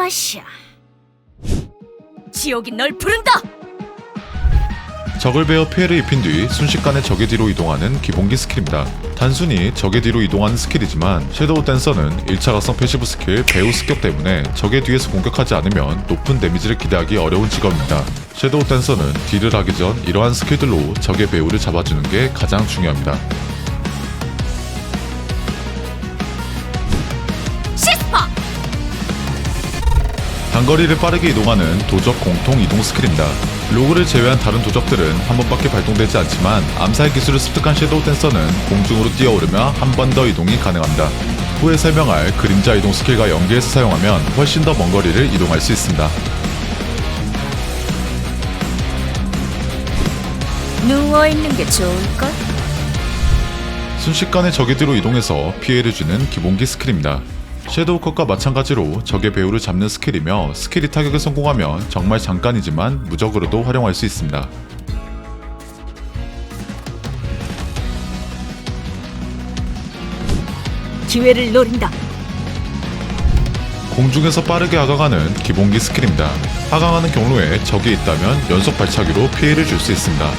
아샤. 지옥이 널 부른다. 적을 베어 피해를 입힌 뒤 순식간에 적의 뒤로 이동하는 기본기 스킬입니다. 단순히 적의 뒤로 이동하는 스킬이지만 섀도우 댄서는 1차 각성 패시브 스킬 배우 습격 때문에 적의 뒤에서 공격하지 않으면 높은 데미지를 기대하기 어려운 직업입니다. 섀도우 댄서는 딜을 하기 전 이러한 스킬들로 적의 배우를 잡아주는 게 가장 중요합니다. 시스퍼. 단거리를 빠르게 이동하는 도적 공통 이동 스킬입니다. 로그를 제외한 다른 도적들은 한 번밖에 발동되지 않지만 암살 기술을 습득한 섀도우 댄서는 공중으로 뛰어오르며 한 번 더 이동이 가능합니다. 후에 설명할 그림자 이동 스킬과 연계해서 사용하면 훨씬 더 먼 거리를 이동할 수 있습니다. 누워있는 게 좋을걸? 순식간에 적의 뒤로 이동해서 피해를 주는 기본기 스킬입니다. 섀도우 컷과 마찬가지로 적의 배우를 잡는 스킬이며 스킬이 타격에 성공하면 정말 잠깐이지만 무적으로도 활용할 수 있습니다. 기회를 노린다. 공중에서 빠르게 하강하는 기본기 스킬입니다. 하강하는 경로에 적이 있다면 연속 발차기로 피해를 줄 수 있습니다.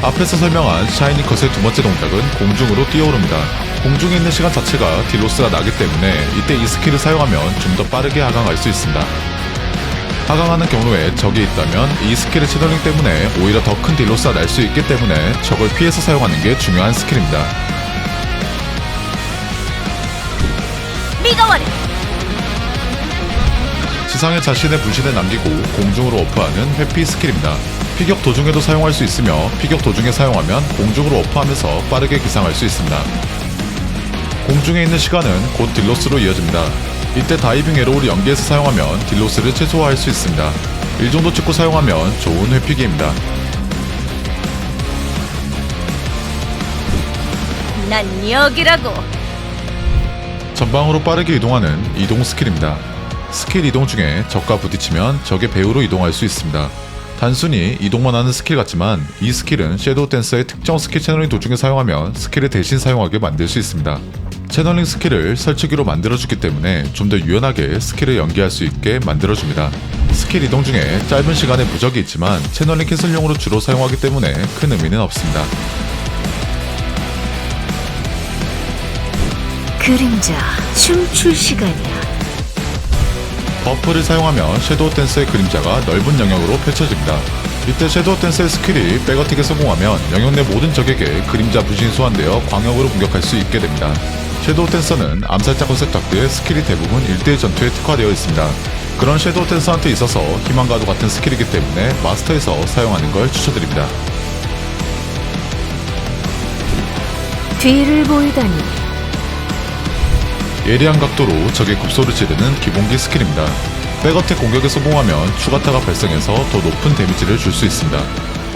앞에서 설명한 샤이니 컷의 두 번째 동작은 공중으로 뛰어오릅니다. 공중에 있는 시간 자체가 딜로스가 나기 때문에 이때 이 스킬을 사용하면 좀 더 빠르게 하강할 수 있습니다. 하강하는 경로에 적이 있다면 이 스킬의 채널링 때문에 오히려 더 큰 딜로스가 날 수 있기 때문에 적을 피해서 사용하는 게 중요한 스킬입니다. 미가와리. 지상에 자신의 분신을 남기고 공중으로 어프하는 회피 스킬입니다. 피격 도중에도 사용할 수 있으며 피격 도중에 사용하면 공중으로 어프하면서 빠르게 기상할 수 있습니다. 공중에 있는 시간은 곧 딜로스로 이어집니다. 이때 다이빙 에로우를 연계해서 사용하면 딜로스를 최소화할 수 있습니다. 이 정도 찍고 사용하면 좋은 회피기입니다. 난 여기라고. 전방으로 빠르게 이동하는 이동 스킬입니다. 스킬 이동 중에 적과 부딪히면 적의 배우로 이동할 수 있습니다. 단순히 이동만 하는 스킬 같지만 이 스킬은 섀도우 댄서의 특정 스킬 채널링 도중에 사용하면 스킬을 대신 사용하게 만들 수 있습니다. 채널링 스킬을 설치기로 만들어주기 때문에 좀 더 유연하게 스킬을 연계할 수 있게 만들어줍니다. 스킬 이동 중에 짧은 시간에 무적이 있지만 채널링 캔슬용으로 주로 사용하기 때문에 큰 의미는 없습니다. 그림자 춤출 시간이야. 버프를 사용하면 섀도우 댄서의 그림자가 넓은 영역으로 펼쳐집니다. 이때 섀도우 댄서의 스킬이 백어택에 성공하면 영역 내 모든 적에게 그림자 분신이 소환되어 광역으로 공격할 수 있게 됩니다. 섀도우 댄서는 암살자 컨셉 닥터의 스킬이 대부분 1대1 전투에 특화되어 있습니다. 그런 섀도우 댄서한테 있어서 희망과도 같은 스킬이기 때문에 마스터에서 사용하는 걸 추천드립니다. 뒤를 보이다니. 예리한 각도로 적의 굽소를 찌르는 기본기 스킬입니다. 백어택 공격에 성공하면 추가타가 발생해서 더 높은 데미지를 줄 수 있습니다.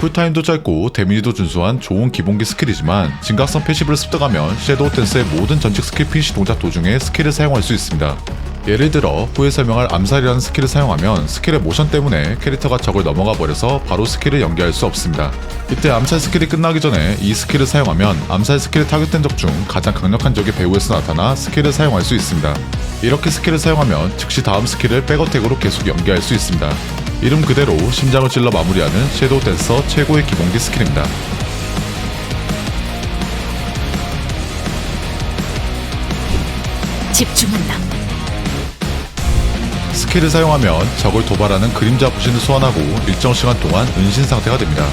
쿨타임도 짧고 데미지도 준수한 좋은 기본기 스킬이지만 진각성 패시브를 습득하면 섀도우 댄스의 모든 전직 스킬 피니시 동작 도중에 스킬을 사용할 수 있습니다. 예를 들어 후에 설명할 암살이라는 스킬을 사용하면 스킬의 모션 때문에 캐릭터가 적을 넘어가 버려서 바로 스킬을 연계할 수 없습니다. 이때 암살 스킬이 끝나기 전에 이 스킬을 사용하면 암살 스킬에 타겟된 적 중 가장 강력한 적이 배후에서 나타나 스킬을 사용할 수 있습니다. 이렇게 스킬을 사용하면 즉시 다음 스킬을 백어택으로 계속 연계할 수 있습니다. 이름 그대로 심장을 찔러 마무리하는 섀도우 댄서 최고의 기본기 스킬입니다. 집중한다. 스킬을 사용하면 적을 도발하는 그림자 부신을 소환하고 일정 시간 동안 은신 상태가 됩니다.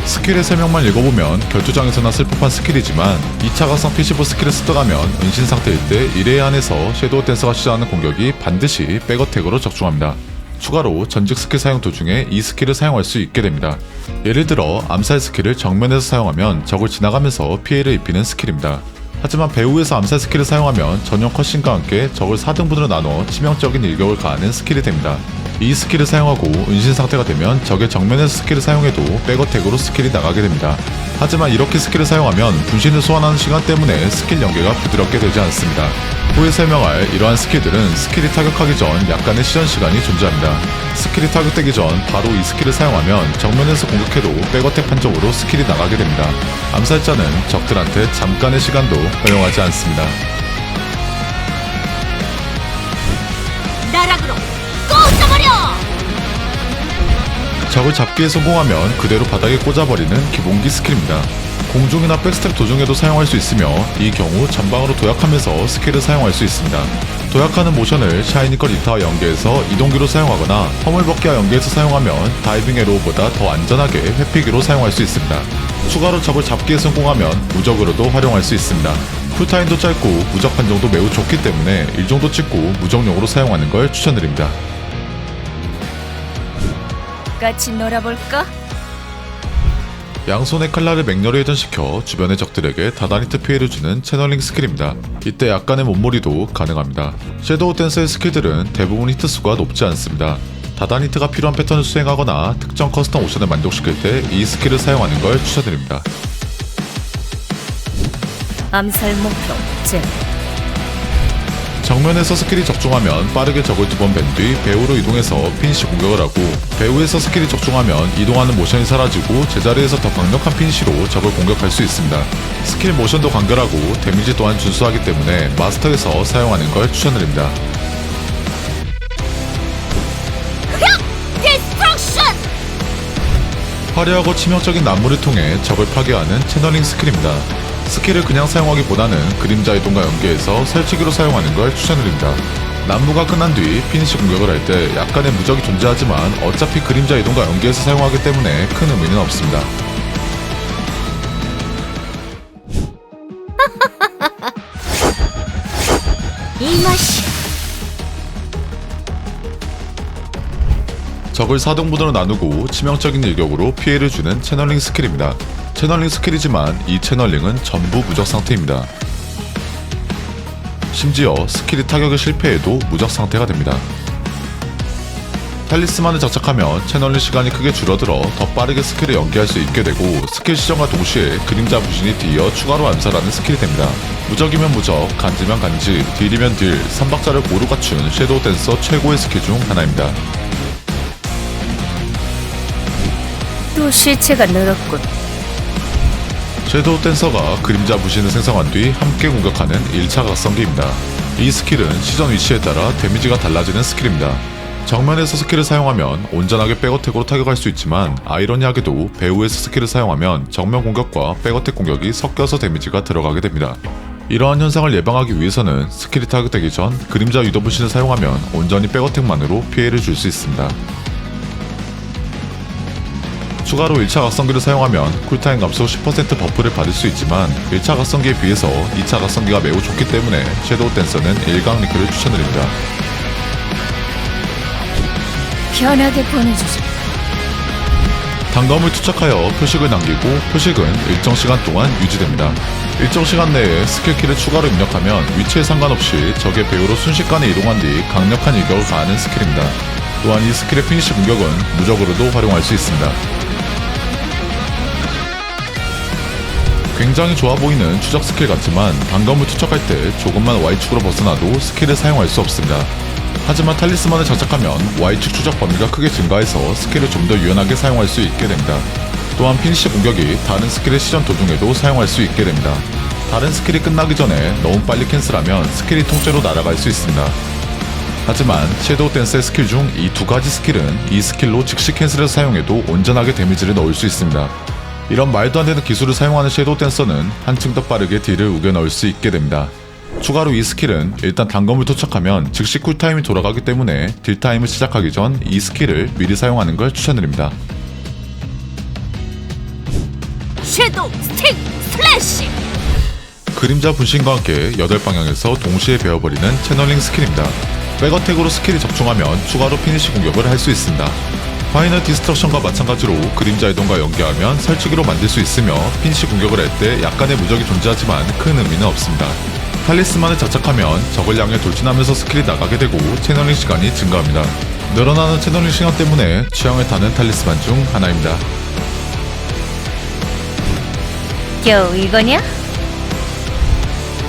스킬의 설명만 읽어보면 결투장에서나 쓸 법한 스킬이지만 2차 각성 패시브 스킬을 습득하면 은신 상태일 때 1회 안에서 섀도우 댄서가 시전하는 공격이 반드시 백어택으로 적중합니다. 추가로 전직 스킬 사용 도중에 이 스킬을 사용할 수 있게 됩니다. 예를 들어 암살 스킬을 정면에서 사용하면 적을 지나가면서 피해를 입히는 스킬입니다. 하지만 배후에서 암살 스킬을 사용하면 전용 컷신과 함께 적을 4등분으로 나눠 치명적인 일격을 가하는 스킬이 됩니다. 이 스킬을 사용하고 은신 상태가 되면 적의 정면에서 스킬을 사용해도 백어택으로 스킬이 나가게 됩니다. 하지만 이렇게 스킬을 사용하면 분신을 소환하는 시간 때문에 스킬 연계가 부드럽게 되지 않습니다. 후에 설명할 이러한 스킬들은 스킬이 타격하기 전 약간의 시전 시간이 존재합니다. 스킬이 타격되기 전 바로 이 스킬을 사용하면 정면에서 공격해도 백어택 판정으로 스킬이 나가게 됩니다. 암살자는 적들한테 잠깐의 시간도 허용하지 않습니다. 나락으로 또 적을 잡기에 성공하면 그대로 바닥에 꽂아버리는 기본기 스킬입니다. 공중이나 백스텝 도중에도 사용할 수 있으며 이 경우 전방으로 도약하면서 스킬을 사용할 수 있습니다. 도약하는 모션을 샤이니컬 리타와 연계해서 이동기로 사용하거나 허물벗기와 연계해서 사용하면 다이빙 에로우보다 더 안전하게 회피기로 사용할 수 있습니다. 추가로 적을 잡기에 성공하면 무적으로도 활용할 수 있습니다. 쿨타임도 짧고 무적 판정도 매우 좋기 때문에 이 정도 찍고 무적용으로 사용하는 걸 추천드립니다. 같이 놀아볼까? 양손의 칼날을 맹렬히 회전시켜 주변의 적들에게 다다니트 피해를 주는 채널링 스킬입니다. 이때 약간의 몸무리도 가능합니다. 섀도우 댄서의 스킬들은 대부분 히트수가 높지 않습니다. 다다니트가 필요한 패턴을 수행하거나 특정 커스텀 오션을 만족시킬 때 이 스킬을 사용하는 걸 추천드립니다. 암살 목표 제 정면에서 스킬이 적중하면 빠르게 적을 2번 벤 뒤 배우로 이동해서 피니시 공격을 하고, 배우에서 스킬이 적중하면 이동하는 모션이 사라지고 제자리에서 더 강력한 피니시로 적을 공격할 수 있습니다. 스킬 모션도 간결하고 데미지 또한 준수하기 때문에 마스터에서 사용하는 걸 추천드립니다. 화려하고 치명적인 난물을 통해 적을 파괴하는 채널링 스킬입니다. 스킬을 그냥 사용하기보다는 그림자 이동과 연계해서 설치기로 사용하는 걸 추천드립니다. 난무가 끝난 뒤 피니시 공격을 할 때 약간의 무적이 존재하지만 어차피 그림자 이동과 연계해서 사용하기 때문에 큰 의미는 없습니다. 이 맛이 적을 4등분으로 나누고 치명적인 일격으로 피해를 주는 채널링 스킬입니다. 채널링 스킬이지만 이 채널링은 전부 무적 상태입니다. 심지어 스킬이 타격에 실패해도 무적 상태가 됩니다. 탈리스만을 장착하면 채널링 시간이 크게 줄어들어 더 빠르게 스킬을 연계할 수 있게 되고, 스킬 시전과 동시에 그림자 부신이 뒤이어 추가로 암살하는 스킬이 됩니다. 무적이면 무적, 간지면 간지, 딜이면 딜, 3박자를 고루 갖춘 섀도우 댄서 최고의 스킬 중 하나입니다. 또 시체가 늘었군. 섀도우 댄서가 그림자 부신을 생성한 뒤 함께 공격하는 1차 각성기입니다. 이 스킬은 시전 위치에 따라 데미지가 달라지는 스킬입니다. 정면에서 스킬을 사용하면 온전하게 백어택으로 타격할 수 있지만, 아이러니하게도 배우에서 스킬을 사용하면 정면 공격과 백어택 공격이 섞여서 데미지가 들어가게 됩니다. 이러한 현상을 예방하기 위해서는 스킬이 타격되기 전 그림자 위더 부신을 사용하면 온전히 백어택만으로 피해를 줄 수 있습니다. 추가로 1차 각성기를 사용하면 쿨타임 감소 10% 버프를 받을 수 있지만, 1차 각성기에 비해서 2차 각성기가 매우 좋기 때문에 섀도우 댄서는 1강 링크를 추천드립니다. 편하게 보내주자. 단검을 투척하여 표식을 남기고, 표식은 일정 시간 동안 유지됩니다. 일정 시간 내에 스킬키를 추가로 입력하면 위치에 상관없이 적의 배우로 순식간에 이동한 뒤 강력한 일격을 가하는 스킬입니다. 또한 이 스킬의 피니시 공격은 무적으로도 활용할 수 있습니다. 굉장히 좋아 보이는 추적 스킬 같지만, 단검을 투척할 때 조금만 Y축으로 벗어나도 스킬을 사용할 수 없습니다. 하지만 탈리스만을 장착하면 Y축 추적 범위가 크게 증가해서 스킬을 좀 더 유연하게 사용할 수 있게 됩니다. 또한 피니시 공격이 다른 스킬의 시전 도중에도 사용할 수 있게 됩니다. 다른 스킬이 끝나기 전에 너무 빨리 캔슬하면 스킬이 통째로 날아갈 수 있습니다. 하지만 섀도우 댄스의 스킬 중 이 두 가지 스킬은 이 스킬로 즉시 캔슬해서 사용해도 온전하게 데미지를 넣을 수 있습니다. 이런 말도 안 되는 기술을 사용하는 섀도우 댄서는 한층 더 빠르게 딜을 우겨 넣을 수 있게 됩니다. 추가로 이 스킬은 일단 단검을 도착하면 즉시 쿨타임이 돌아가기 때문에 딜타임을 시작하기 전 이 스킬을 미리 사용하는 걸 추천드립니다. 섀도우 스틱 슬래시! 그림자 분신과 함께 8방향에서 동시에 베어버리는 채널링 스킬입니다. 백어택으로 스킬이 적중하면 추가로 피니시 공격을 할 수 있습니다. 파이널 디스트럭션과 마찬가지로 그림자 이동과 연계하면 설치기로 만들 수 있으며, 피니시 공격을 할 때 약간의 무적이 존재하지만 큰 의미는 없습니다. 탈리스만을 장착하면 적을 향해 돌진하면서 스킬이 나가게 되고 채널링 시간이 증가합니다. 늘어나는 채널링 시간 때문에 취향을 타는 탈리스만 중 하나입니다. 겨우 이거냐?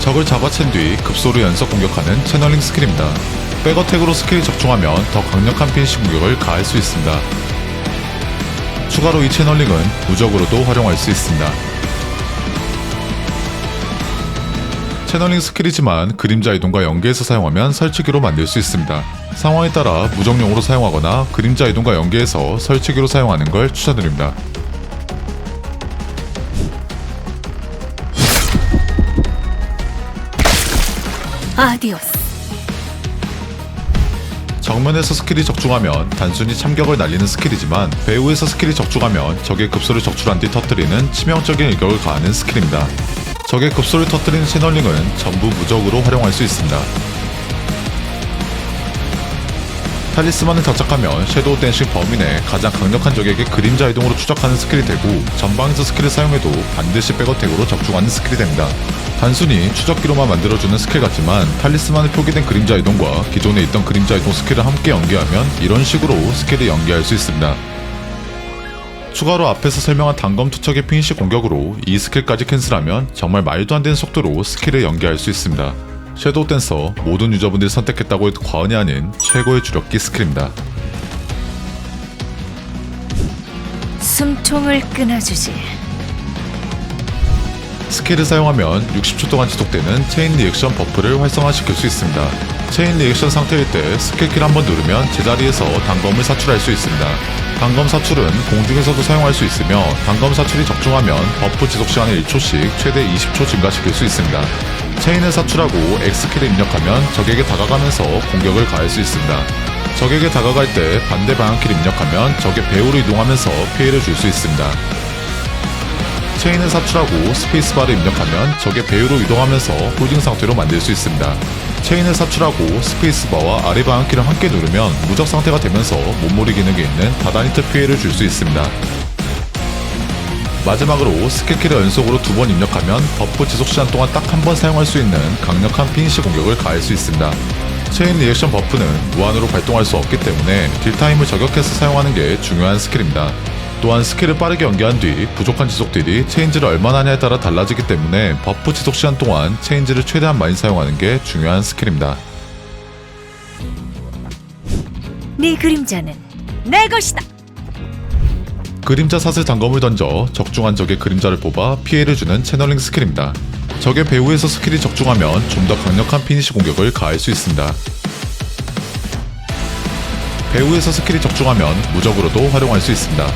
적을 잡아챈 뒤 급소로 연속 공격하는 채널링 스킬입니다. 백어택으로 스킬이 적중하면 더 강력한 피니시 공격을 가할 수 있습니다. 추가로 이 채널링은 무적으로도 활용할 수 있습니다. 채널링 스킬이지만 그림자 이동과 연계해서 사용하면 설치기로 만들 수 있습니다. 상황에 따라 무적용으로 사용하거나 그림자 이동과 연계해서 설치기로 사용하는 걸 추천드립니다. 아디오스. 정면에서 스킬이 적중하면 단순히 참격을 날리는 스킬이지만 배후에서 스킬이 적중하면 적의 급소를 적출한 뒤 터뜨리는 치명적인 일격을 가하는 스킬입니다. 적의 급소를 터뜨리는 채널링은 전부 무적으로 활용할 수 있습니다. 탈리스만을 장착하면 섀도우 댄싱 범위 내 가장 강력한 적에게 그림자 이동으로 추적하는 스킬이 되고 전방에서 스킬을 사용해도 반드시 백어택으로 적중하는 스킬이 됩니다. 단순히 추적기로만 만들어주는 스킬 같지만 탈리스만에 표기된 그림자 이동과 기존에 있던 그림자 이동 스킬을 함께 연계하면 이런 식으로 스킬을 연계할 수 있습니다. 추가로 앞에서 설명한 단검 투척의 피니시 공격으로 이 스킬까지 캔슬하면 정말 말도 안 되는 속도로 스킬을 연계할 수 있습니다. 섀도우 댄서 모든 유저분들이 선택했다고 해도 과언이 아닌 최고의 주력기 스킬입니다. 숨통을 끊어주지. 스킬을 사용하면 60초 동안 지속되는 체인 리액션 버프를 활성화시킬 수 있습니다. 체인 리액션 상태일 때 스킬키를 한번 누르면 제자리에서 단검을 사출할 수 있습니다. 단검 사출은 공중에서도 사용할 수 있으며 단검 사출이 적중하면 버프 지속 시간을 1초씩 최대 20초 증가시킬 수 있습니다. 체인을 사출하고 X키를 입력하면 적에게 다가가면서 공격을 가할 수 있습니다. 적에게 다가갈 때 반대 방향키를 입력하면 적의 배후로 이동하면서 피해를 줄 수 있습니다. 체인을 사출하고 스페이스바를 입력하면 적의 배후로 이동하면서 홀딩 상태로 만들 수 있습니다. 체인을 사출하고 스페이스바와 아래 방향키를 함께 누르면 무적 상태가 되면서 몸몰이 기능에 있는 다다니트 피해를 줄 수 있습니다. 마지막으로 스킬키를 연속으로 2번 입력하면 버프 지속시간 동안 딱 한 번 사용할 수 있는 강력한 피니시 공격을 가할 수 있습니다. 체인 리액션 버프는 무한으로 발동할 수 없기 때문에 딜타임을 저격해서 사용하는 게 중요한 스킬입니다. 또한 스킬을 빠르게 연계한 뒤 부족한 지속 딜이 체인지를 얼마나 하냐에 따라 달라지기 때문에 버프 지속 시간 동안 체인지를 최대한 많이 사용하는 게 중요한 스킬입니다. 네 그림자는 내 것이다. 그림자 사슬 단검을 던져 적중한 적의 그림자를 뽑아 피해를 주는 채널링 스킬입니다. 적의 배후에서 스킬이 적중하면 좀 더 강력한 피니시 공격을 가할 수 있습니다. 배후에서 스킬이 적중하면 무적으로도 활용할 수 있습니다.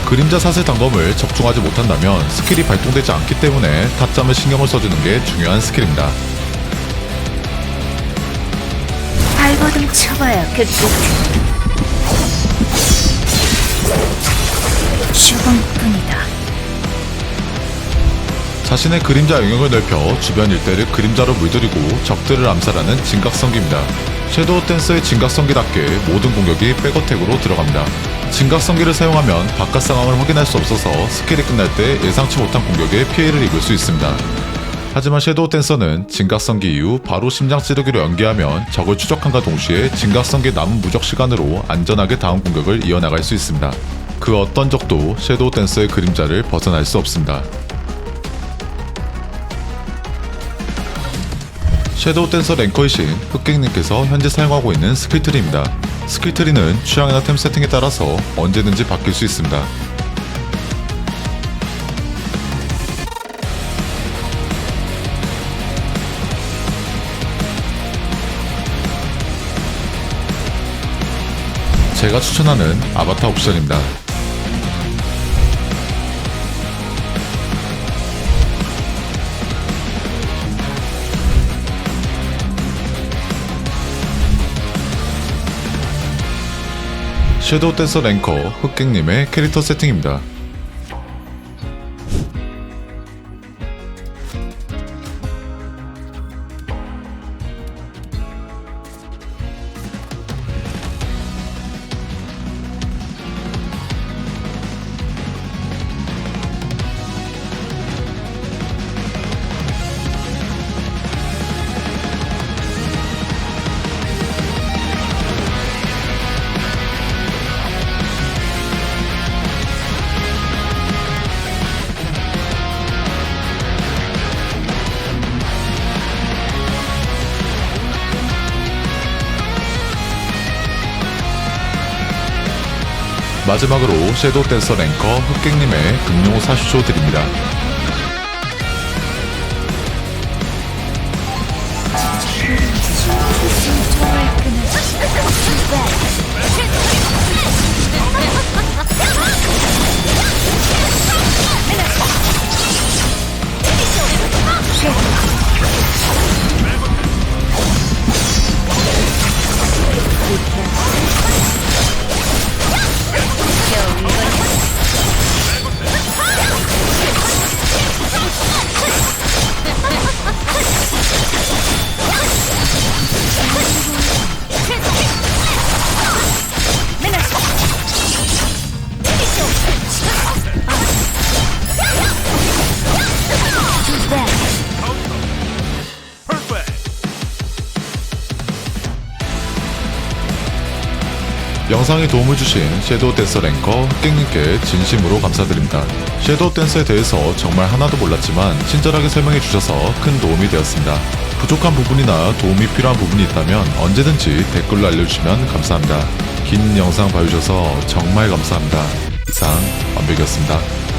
그림자 사슬 단검을 적중하지 못한다면 스킬이 발동되지 않기 때문에 타점을 신경을 써주는 게 중요한 스킬입니다. 발버둥 쳐봐야 그 끝. 죽음뿐이다. 자신의 그림자 영역을 넓혀 주변 일대를 그림자로 물들이고 적들을 암살하는 진각성기입니다. 섀도우 댄서의 진각성기답게 모든 공격이 백어택으로 들어갑니다. 진각성기를 사용하면 바깥 상황을 확인할 수 없어서 스킬이 끝날 때 예상치 못한 공격에 피해를 입을 수 있습니다. 하지만 섀도우 댄서는 진각성기 이후 바로 심장 찌르기로 연계하면 적을 추적함과 동시에 진각성기 남은 무적 시간으로 안전하게 다음 공격을 이어나갈 수 있습니다. 그 어떤 적도 섀도우 댄서의 그림자를 벗어날 수 없습니다. 섀도우 댄서 랭커이신 흑객님께서 현재 사용하고 있는 스킬트리입니다. 스킬트리는 취향이나 템 세팅에 따라서 언제든지 바뀔 수 있습니다. 제가 추천하는 아바타 옵션입니다. 섀도우 댄서 랭커 흑객님의 캐릭터 세팅입니다. 마지막으로 섀도우 댄서 랭커 흑객님의 금용 40초 드립니다. 총을 끊어주지. 영상에 도움을 주신 섀도우 댄서 랭커 흑객님께 진심으로 감사드립니다. 섀도우 댄서에 대해서 정말 하나도 몰랐지만 친절하게 설명해 주셔서 큰 도움이 되었습니다. 부족한 부분이나 도움이 필요한 부분이 있다면 언제든지 댓글로 알려주시면 감사합니다. 긴 영상 봐주셔서 정말 감사합니다. 이상 완벽이었습니다.